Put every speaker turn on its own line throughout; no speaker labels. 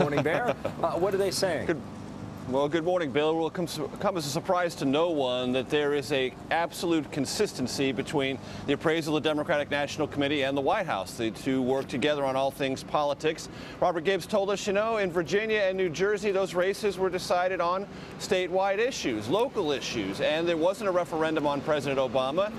Morning, Bear. What are they saying?
Well, good morning, Bill. It will come as a surprise to no one that there is a absolute consistency between the appraisal of the Democratic National Committee and the White House. The two work together on all things politics. Robert Gibbs told us, you know, in Virginia and New Jersey, those races were decided on statewide issues, local issues, and there wasn't a referendum on President Obama.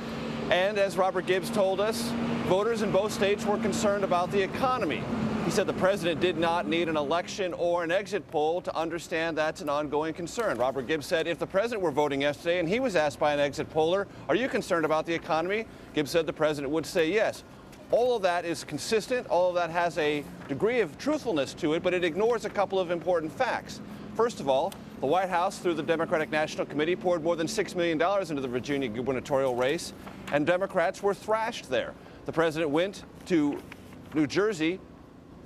And as Robert Gibbs told us, voters in both states were concerned about the economy. He said the president did not need an election or an exit poll to understand that's an ongoing concern. Robert Gibbs said if the president were voting yesterday and he was asked by an exit poller, are you concerned about the economy? Gibbs said the president would say yes. All of that is consistent. All of that has a degree of truthfulness to it, but it ignores a couple of important facts. First of all, the White House, through the Democratic National Committee, poured more than $6 million into the Virginia gubernatorial race, and Democrats were thrashed there. The president went to New Jersey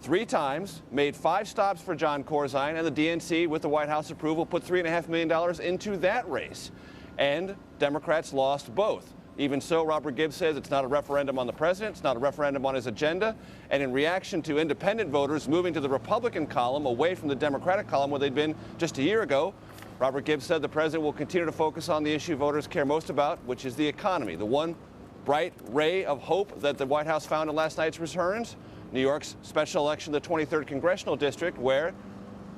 3 times, made 5 stops for John Corzine, and the DNC, with the White House approval, put $3.5 million into that race. And Democrats lost both. Even so, Robert Gibbs says it's not a referendum on the president, it's not a referendum on his agenda, and in reaction to independent voters moving to the Republican column away from the Democratic column where they'd been just a year ago, Robert Gibbs said the president will continue to focus on the issue voters care most about, which is the economy. The one bright ray of hope that the White House found in last night's returns, New York's special election, the 23rd Congressional District, where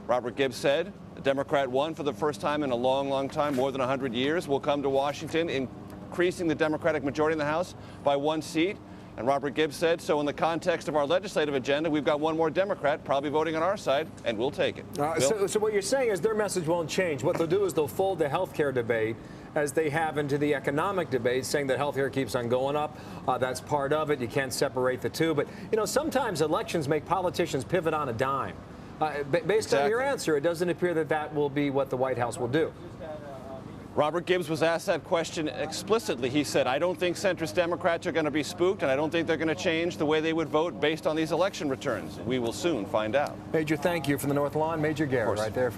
Robert Gibbs said a Democrat won for the first time in a long, long time, more than 100 years, will come to Washington, increasing the Democratic majority in the House by 1 seat. And Robert Gibbs said, so in the context of our legislative agenda, we've got one more Democrat probably voting on our side, and we'll take it.
So what you're saying is their message won't change. What they'll do is they'll fold the health care debate as they have into the economic debate, saying that health care keeps on going up. That's part of it. You can't separate the two. But, you know, sometimes elections make politicians pivot on a dime. Based on your answer, it doesn't appear that that will be what the White House will do.
Robert Gibbs was asked that question explicitly. He said, I don't think centrist Democrats are going to be spooked, and I don't think they're going to change the way they would vote based on these election returns. We will soon find out.
Major, thank you from the North Lawn. Major Garrett right there from the